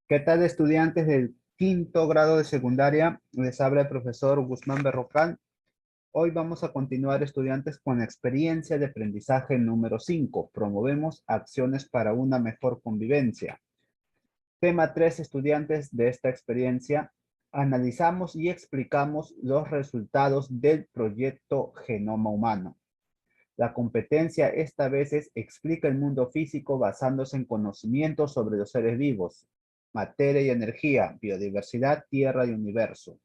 ¿Qué tal, estudiantes del quinto grado de secundaria? Les habla el profesor Guzmán Berrocal. Hoy vamos a continuar, estudiantes, con la experiencia de aprendizaje número 5. Promovemos acciones para una mejor convivencia. Tema 3, estudiantes, de esta experiencia. Analizamos y explicamos los resultados del proyecto Genoma Humano. La competencia esta vez es explica el mundo físico basándose en conocimientos sobre los seres vivos, materia y energía, biodiversidad, tierra y universo.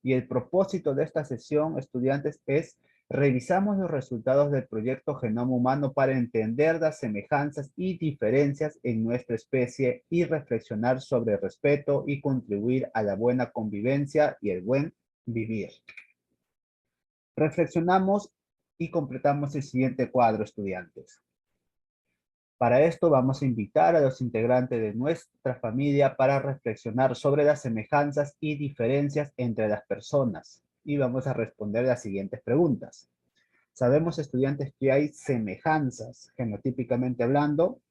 Y el propósito de esta sesión, estudiantes, es revisamos los resultados del proyecto Genoma Humano para entender las semejanzas y diferencias en nuestra especie y reflexionar sobre el respeto y contribuir a la buena convivencia y el buen vivir. Reflexionamos y completamos el siguiente cuadro, estudiantes. Para esto vamos a invitar a los integrantes de nuestra familia para reflexionar sobre las semejanzas y diferencias entre las personas. Y vamos a responder las siguientes preguntas. Sabemos, estudiantes, que hay semejanzas genotípicamente hablando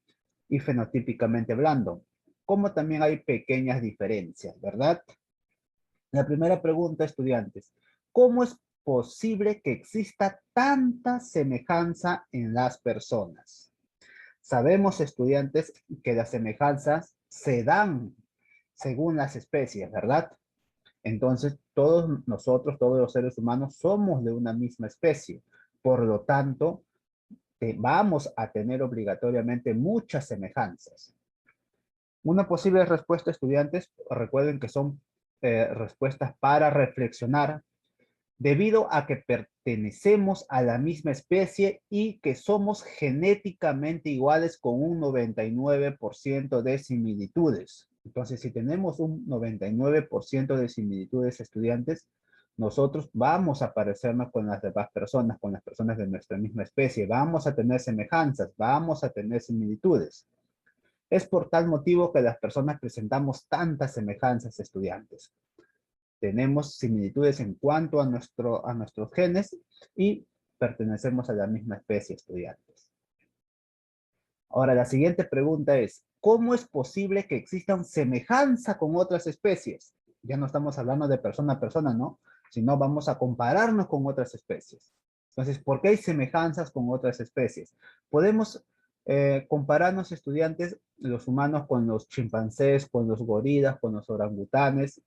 y fenotípicamente hablando, como también hay pequeñas diferencias, ¿verdad? La primera pregunta, estudiantes, ¿cómo es posible que exista tanta semejanza en las personas? Sabemos, estudiantes, que las semejanzas se dan según las especies, ¿verdad? Entonces, todos nosotros, todos los seres humanos, somos de una misma especie. Por lo tanto, vamos a tener obligatoriamente muchas semejanzas. Una posible respuesta, estudiantes, recuerden que son respuestas para reflexionar, debido a que pertenecemos a la misma especie y que somos genéticamente iguales con un 99% de similitudes. Entonces, si tenemos un 99% de similitudes, estudiantes, nosotros vamos a parecernos con las demás personas, con las personas de nuestra misma especie. Vamos a tener semejanzas, vamos a tener similitudes. Es por tal motivo que las personas presentamos tantas semejanzas, estudiantes. Tenemos similitudes en cuanto a nuestros genes y pertenecemos a la misma especie, estudiantes. Ahora, la siguiente pregunta es, ¿cómo es posible que existan semejanza con otras especies? Ya no estamos hablando de persona a persona, ¿no? Sino vamos a compararnos con otras especies. Entonces, ¿por qué hay semejanzas con otras especies? Podemos compararnos, estudiantes, los humanos con los chimpancés, con los gorilas, con los orangutanes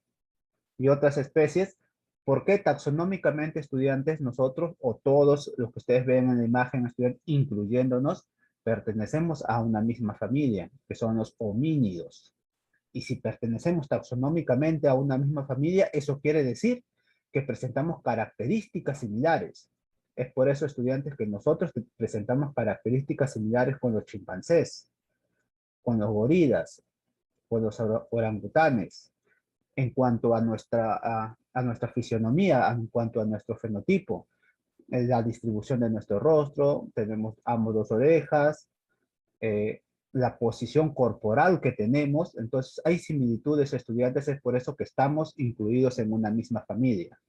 y otras especies. ¿Por qué taxonómicamente, estudiantes, nosotros o todos los que ustedes ven en la imagen, estudiantes, incluyéndonos, pertenecemos a una misma familia, que son los homínidos? Y si pertenecemos taxonómicamente a una misma familia, eso quiere decir que presentamos características similares. Es por eso, estudiantes, que nosotros presentamos características similares con los chimpancés, con los gorilas, con los orangutanes, en cuanto a nuestra fisionomía, en cuanto a nuestro fenotipo, la distribución de nuestro rostro, tenemos ambos dos orejas, la posición corporal que tenemos. Entonces hay similitudes, estudiantes, es por eso que estamos incluidos en una misma familia.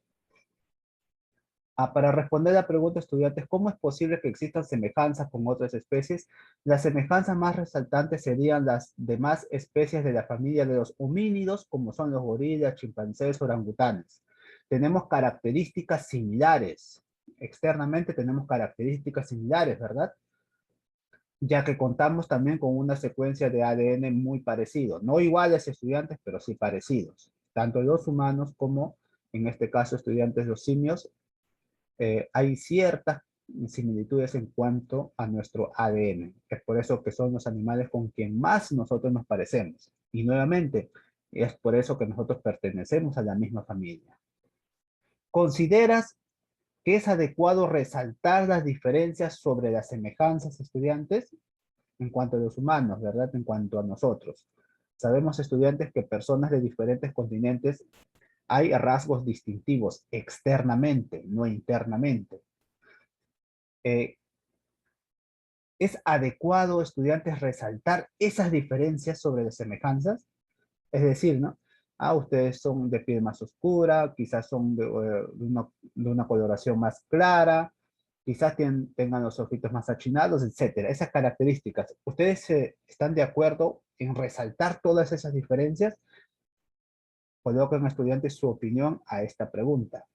Para responder la pregunta, estudiantes, ¿cómo es posible que existan semejanzas con otras especies? Las semejanzas más resaltantes serían las demás especies de la familia de los homínidos, como son los gorilas, chimpancés, orangutanes. Tenemos características similares. Externamente tenemos características similares, ¿verdad? Ya que contamos también con una secuencia de ADN muy parecido. No iguales, estudiantes, pero sí parecidos. Tanto los humanos como, en este caso, estudiantes, los simios, hay ciertas similitudes en cuanto a nuestro ADN. Es por eso que son los animales con quien más nosotros nos parecemos. Y nuevamente, es por eso que nosotros pertenecemos a la misma familia. ¿Consideras que es adecuado resaltar las diferencias sobre las semejanzas, estudiantes? En cuanto a los humanos, ¿verdad? En cuanto a nosotros. Sabemos, estudiantes, que personas de diferentes continentes hay rasgos distintivos externamente, no internamente. Eh, ¿Es adecuado, estudiantes, resaltar esas diferencias sobre las semejanzas? Es decir, ¿no? Ustedes son de piel más oscura, quizás son de una coloración más clara, quizás tengan los ojitos más achinados, etcétera. Esas características, ¿ustedes están de acuerdo en resaltar todas esas diferencias? Coloquen, estudiantes, su opinión a esta pregunta.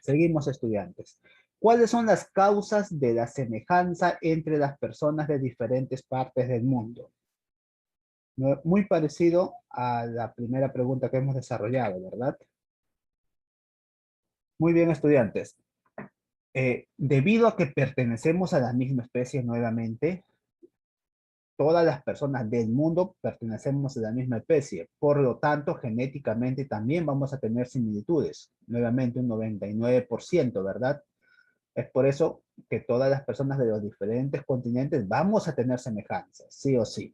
Seguimos, estudiantes. ¿Cuáles son las causas de la semejanza entre las personas de diferentes partes del mundo? Muy parecido a la primera pregunta que hemos desarrollado, ¿verdad? Muy bien, estudiantes. Debido a que pertenecemos a la misma especie nuevamente, todas las personas del mundo pertenecemos a la misma especie. Por lo tanto, genéticamente también vamos a tener similitudes. Nuevamente un 99%, ¿verdad? Es por eso que todas las personas de los diferentes continentes vamos a tener semejanzas, sí o sí.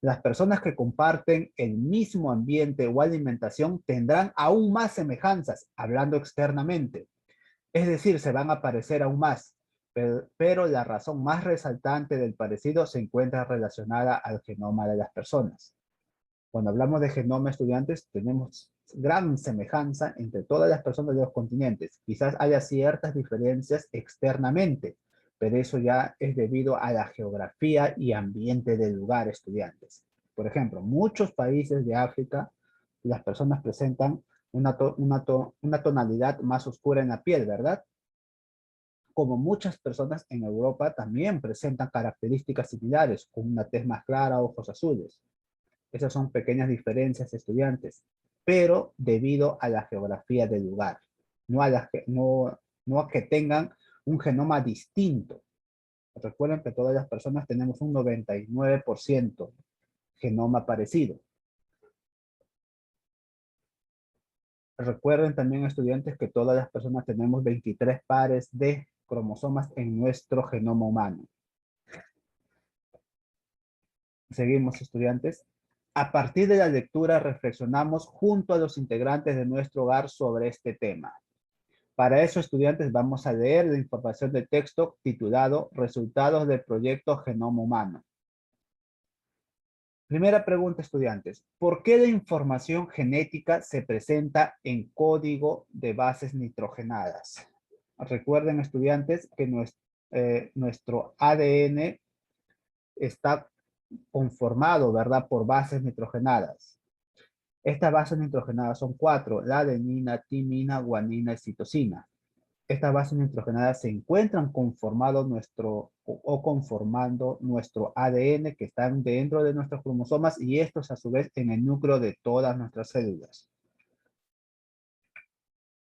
Las personas que comparten el mismo ambiente o alimentación tendrán aún más semejanzas, hablando externamente. Es decir, se van a parecer aún más, pero la razón más resaltante del parecido se encuentra relacionada al genoma de las personas. Cuando hablamos de genoma, estudiantes, tenemos gran semejanza entre todas las personas de los continentes. Quizás haya ciertas diferencias externamente, pero eso ya es debido a la geografía y ambiente del lugar, estudiantes. Por ejemplo, muchos países de África, las personas presentan una tonalidad más oscura en la piel, ¿verdad? Como muchas personas en Europa también presentan características similares, con una tez más clara, ojos azules. Esas son pequeñas diferencias, estudiantes, pero debido a la geografía del lugar, no a que tengan un genoma distinto. Recuerden que todas las personas tenemos un 99% genoma parecido. Recuerden también, estudiantes, que todas las personas tenemos 23 pares de cromosomas en nuestro genoma humano. Seguimos, estudiantes. A partir de la lectura reflexionamos junto a los integrantes de nuestro hogar sobre este tema. Para eso, estudiantes, vamos a leer la información del texto titulado Resultados del proyecto Genoma Humano. Primera pregunta, estudiantes. ¿Por qué la información genética se presenta en código de bases nitrogenadas? Recuerden, estudiantes, que nuestro ADN está conformado, ¿verdad?, por bases nitrogenadas. Estas bases nitrogenadas son 4, la adenina, timina, guanina y citosina. Estas bases nitrogenadas se encuentran conformando nuestro ADN, que están dentro de nuestros cromosomas, y estos a su vez en el núcleo de todas nuestras células.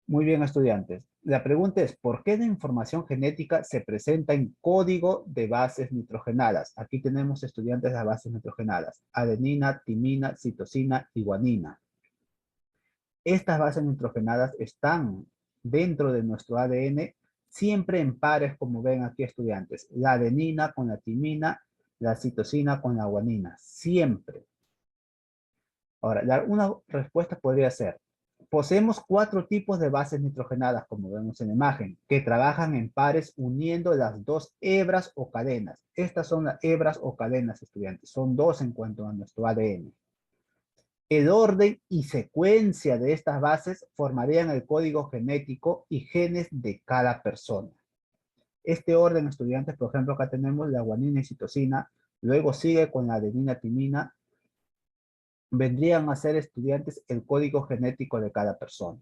Muy bien, estudiantes. La pregunta es, ¿por qué la información genética se presenta en código de bases nitrogenadas? Aquí tenemos, estudiantes, las bases nitrogenadas: adenina, timina, citosina y guanina. Estas bases nitrogenadas están dentro de nuestro ADN siempre en pares, como ven aquí, estudiantes. La adenina con la timina, la citosina con la guanina, siempre. Ahora, una respuesta podría ser: poseemos 4 tipos de bases nitrogenadas, como vemos en la imagen, que trabajan en pares uniendo las 2 hebras o cadenas. Estas son las hebras o cadenas, estudiantes. Son 2 en cuanto a nuestro ADN. El orden y secuencia de estas bases formarían el código genético y genes de cada persona. Este orden, estudiantes, por ejemplo, acá tenemos la guanina y citosina, luego sigue con la adenina, timina, vendrían a ser, estudiantes, el código genético de cada persona.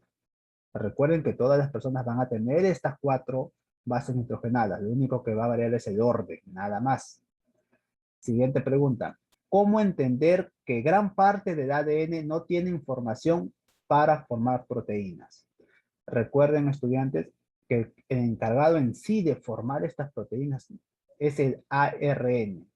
Recuerden que todas las personas van a tener estas 4 bases nitrogenadas, lo único que va a variar es el orden, nada más. Siguiente pregunta. ¿Cómo entender que gran parte del ADN no tiene información para formar proteínas? Recuerden, estudiantes, que el encargado en sí de formar estas proteínas es el ARN.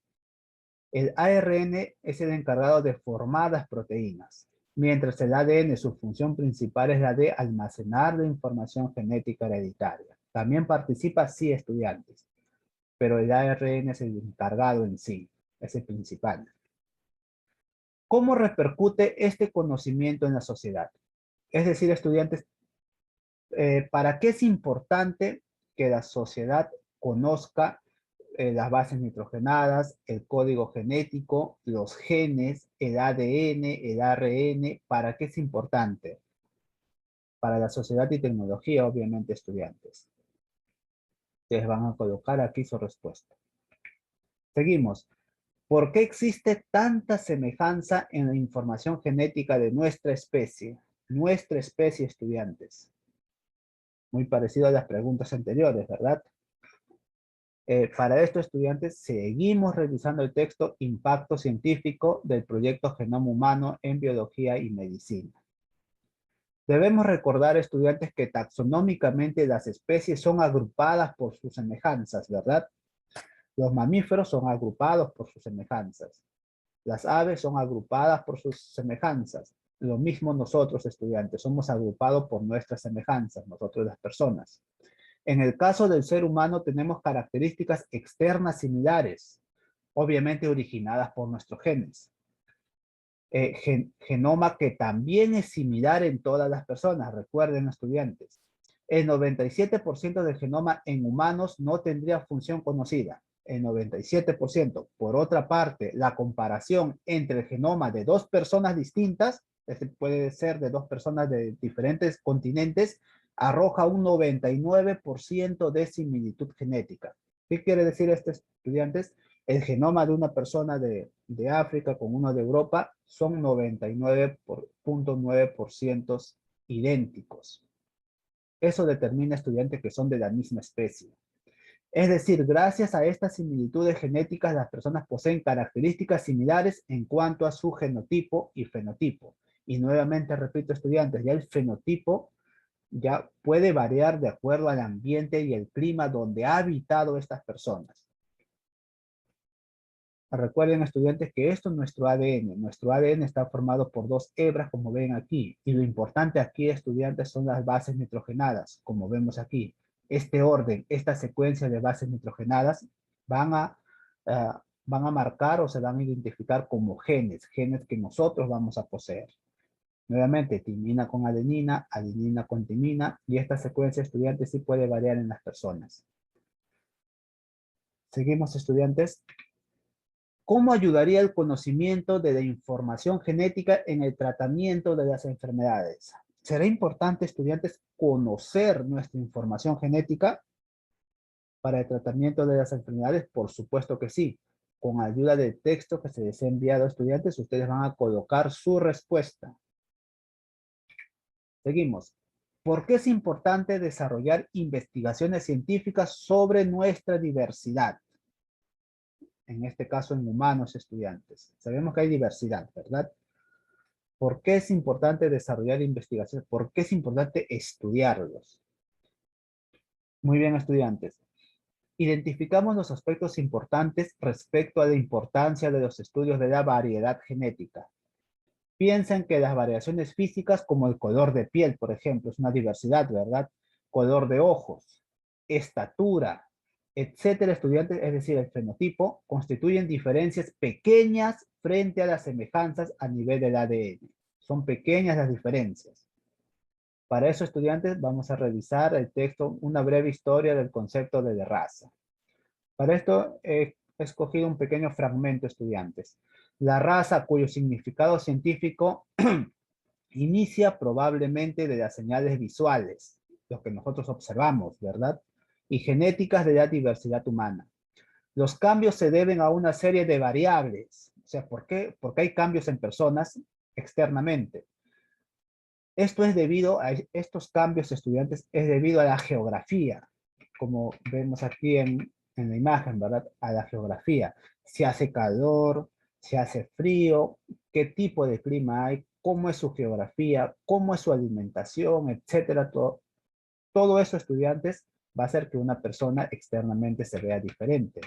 El ARN es el encargado de formar las proteínas, mientras el ADN, su función principal es la de almacenar la información genética hereditaria. También participa, sí, estudiantes, pero el ARN es el encargado en sí, es el principal. ¿Cómo repercute este conocimiento en la sociedad? Es decir, estudiantes, ¿para qué es importante que la sociedad conozca las bases nitrogenadas, el código genético, los genes, el ADN, el ARN? ¿Para qué es importante? Para la sociedad y tecnología, obviamente, estudiantes. Ustedes van a colocar aquí su respuesta. Seguimos. ¿Por qué existe tanta semejanza en la información genética de nuestra especie? Nuestra especie, estudiantes. Muy parecido a las preguntas anteriores, ¿verdad? Para esto, estudiantes, seguimos revisando el texto Impacto Científico del Proyecto Genoma Humano en Biología y Medicina. Debemos recordar, estudiantes, que taxonómicamente las especies son agrupadas por sus semejanzas, ¿verdad? Los mamíferos son agrupados por sus semejanzas. Las aves son agrupadas por sus semejanzas. Lo mismo nosotros, estudiantes, somos agrupados por nuestras semejanzas, nosotros las personas. En el caso del ser humano tenemos características externas similares, obviamente originadas por nuestros genes. Genoma que también es similar en todas las personas, recuerden, estudiantes. El 97% del genoma en humanos no tendría función conocida. El 97%. Por otra parte, la comparación entre el genoma de dos personas distintas, puede ser de dos personas de diferentes continentes, arroja un 99% de similitud genética. ¿Qué quiere decir esto, estudiantes? El genoma de una persona de África con uno de Europa son 99.9% idénticos. Eso determina, estudiantes, que son de la misma especie. Es decir, gracias a estas similitudes genéticas, las personas poseen características similares en cuanto a su genotipo y fenotipo. Y nuevamente repito, estudiantes, ya el fenotipo ya puede variar de acuerdo al ambiente y el clima donde ha habitado estas personas. Recuerden, estudiantes, que esto es nuestro ADN. Nuestro ADN está formado por dos hebras, como ven aquí. Y lo importante aquí, estudiantes, son las bases nitrogenadas, como vemos aquí. Este orden, esta secuencia de bases nitrogenadas van a marcar o se van a identificar como genes, genes que nosotros vamos a poseer. Nuevamente, timina con adenina, adenina con timina, y esta secuencia, estudiantes, sí puede variar en las personas. Seguimos, estudiantes. ¿Cómo ayudaría el conocimiento de la información genética en el tratamiento de las enfermedades? ¿Será importante, estudiantes, conocer nuestra información genética para el tratamiento de las enfermedades? Por supuesto que sí. Con ayuda del texto que se les ha enviado a estudiantes, ustedes van a colocar su respuesta. Seguimos. ¿Por qué es importante desarrollar investigaciones científicas sobre nuestra diversidad? En este caso en humanos, estudiantes. Sabemos que hay diversidad, ¿verdad? ¿Por qué es importante desarrollar investigaciones? ¿Por qué es importante estudiarlos? Muy bien, estudiantes. Identificamos los aspectos importantes respecto a la importancia de los estudios de la variedad genética. Piensen que las variaciones físicas, como el color de piel, por ejemplo, es una diversidad, ¿verdad? Color de ojos, estatura, etcétera, estudiantes, es decir, el fenotipo, constituyen diferencias pequeñas frente a las semejanzas a nivel del ADN. Son pequeñas las diferencias. Para eso, estudiantes, vamos a revisar el texto, una breve historia del concepto de raza. Para esto he escogido un pequeño fragmento, estudiantes. La raza, cuyo significado científico inicia probablemente de las señales visuales, lo que nosotros observamos, ¿verdad? Y genéticas de la diversidad humana. Los cambios se deben a una serie de variables. O sea, ¿por qué? Porque hay cambios en personas externamente. Esto es debido a estos cambios, estudiantes, es debido a la geografía, como vemos aquí en la imagen, ¿verdad? A la geografía. Si hace calor, si hace frío, qué tipo de clima hay, cómo es su geografía, cómo es su alimentación, etcétera. Todo eso, estudiantes, va a hacer que una persona externamente se vea diferente.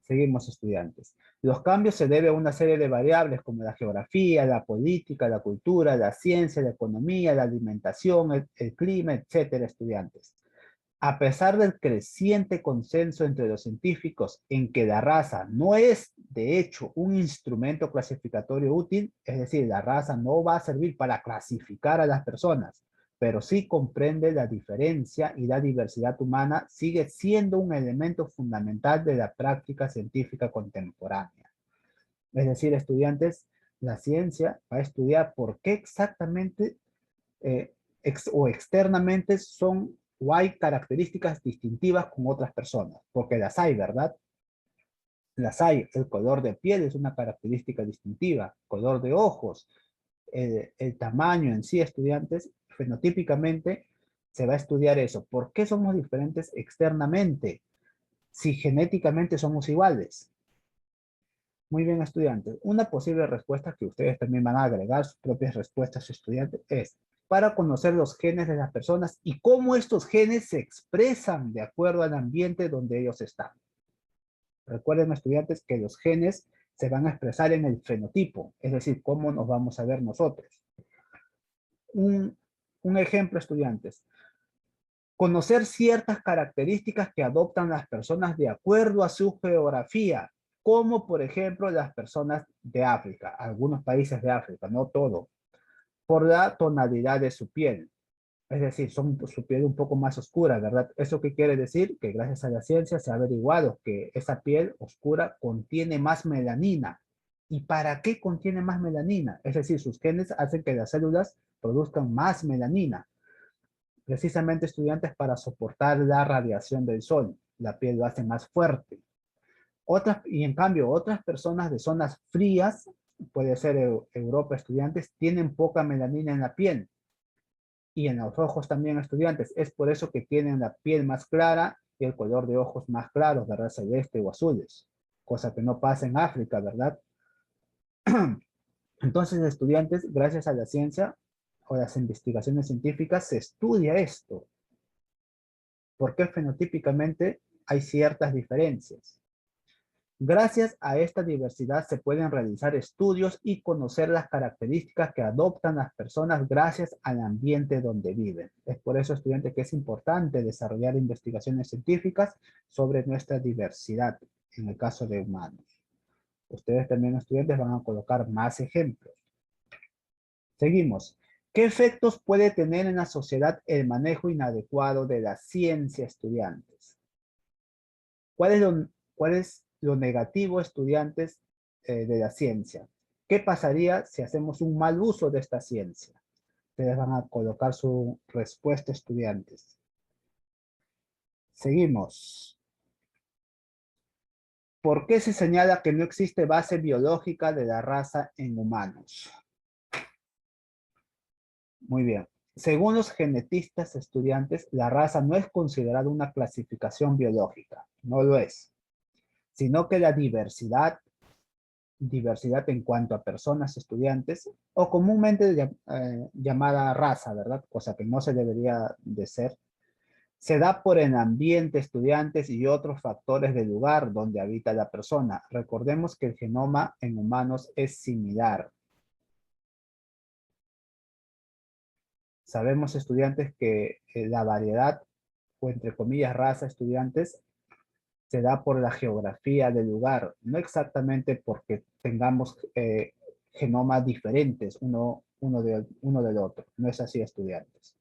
Seguimos, estudiantes. Los cambios se deben a una serie de variables como la geografía, la política, la cultura, la ciencia, la economía, la alimentación, el clima, etcétera, estudiantes. A pesar del creciente consenso entre los científicos en que la raza no es, de hecho, un instrumento clasificatorio útil, es decir, la raza no va a servir para clasificar a las personas, pero sí comprende la diferencia y la diversidad humana, sigue siendo un elemento fundamental de la práctica científica contemporánea. Es decir, estudiantes, la ciencia va a estudiar por qué exactamente o externamente son o hay características distintivas con otras personas, porque las hay, ¿verdad? Las hay. El color de piel es una característica distintiva. Color de ojos, el tamaño en sí, estudiantes, fenotípicamente se va a estudiar eso. ¿Por qué somos diferentes externamente si genéticamente somos iguales? Muy bien, estudiantes. Una posible respuesta que ustedes también van a agregar sus propias respuestas, estudiantes, es para conocer los genes de las personas y cómo estos genes se expresan de acuerdo al ambiente donde ellos están. Recuerden, estudiantes, que los genes se van a expresar en el fenotipo, es decir, cómo nos vamos a ver nosotros. Un ejemplo, estudiantes. Conocer ciertas características que adoptan las personas de acuerdo a su geografía, como por ejemplo las personas de África, algunos países de África, no todo, por la tonalidad de su piel. Es decir, son su piel un poco más oscura, ¿verdad? ¿Eso qué quiere decir? Que gracias a la ciencia se ha averiguado que esa piel oscura contiene más melanina. ¿Y para qué contiene más melanina? Es decir, sus genes hacen que las células produzcan más melanina. Precisamente, estudiantes, para soportar la radiación del sol. La piel lo hace más fuerte. Y en cambio, otras personas de zonas frías, puede ser Europa, estudiantes, tienen poca melanina en la piel. Y en los ojos también, estudiantes. Es por eso que tienen la piel más clara y el color de ojos más claros, ¿verdad? Celeste o azules. Cosa que no pasa en África, ¿verdad? Entonces, estudiantes, gracias a la ciencia o las investigaciones científicas, se estudia esto. ¿Por qué fenotípicamente hay ciertas diferencias? Gracias a esta diversidad se pueden realizar estudios y conocer las características que adoptan las personas gracias al ambiente donde viven. Es por eso, estudiantes, que es importante desarrollar investigaciones científicas sobre nuestra diversidad, en el caso de humanos. Ustedes también, estudiantes, van a colocar más ejemplos. Seguimos. ¿Qué efectos puede tener en la sociedad el manejo inadecuado de la ciencia, estudiantes? ¿Cuál es lo negativo, estudiantes, de la ciencia? ¿Qué pasaría si hacemos un mal uso de esta ciencia? Ustedes van a colocar su respuesta, estudiantes. Seguimos. ¿Por qué se señala que no existe base biológica de la raza en humanos? Muy bien. Según los genetistas, estudiantes, la raza no es considerada una clasificación biológica, no lo es, sino que la diversidad en cuanto a personas, estudiantes, o comúnmente llamada raza, ¿verdad? Cosa que no se debería de ser, se da por el ambiente, estudiantes, y otros factores del lugar donde habita la persona. Recordemos que el genoma en humanos es similar. Sabemos, estudiantes, que la variedad, o entre comillas raza, estudiantes, se da por la geografía del lugar, no exactamente porque tengamos genomas diferentes uno del otro. No es así, estudiantes.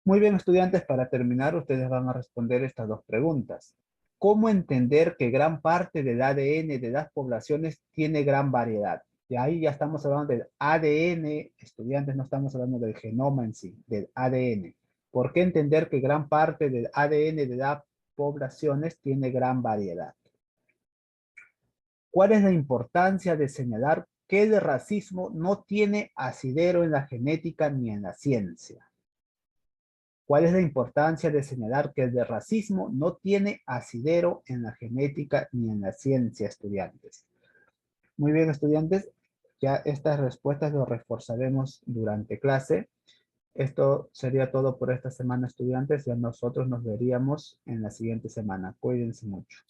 Muy bien, estudiantes, para terminar, ustedes van a responder estas dos preguntas. ¿Cómo entender que gran parte del ADN de las poblaciones tiene gran variedad? Y ahí ya estamos hablando del ADN, estudiantes, no estamos hablando del genoma en sí, del ADN. ¿Por qué entender que gran parte del ADN de las poblaciones tiene gran variedad? ¿Cuál es la importancia de señalar que el racismo no tiene asidero en la genética ni en la ciencia? ¿Cuál es la importancia de señalar que el racismo no tiene asidero en la genética ni en la ciencia, estudiantes? Muy bien, estudiantes, ya estas respuestas lo reforzaremos durante clase. Esto sería todo por esta semana, estudiantes. Ya nosotros nos veríamos en la siguiente semana. Cuídense mucho.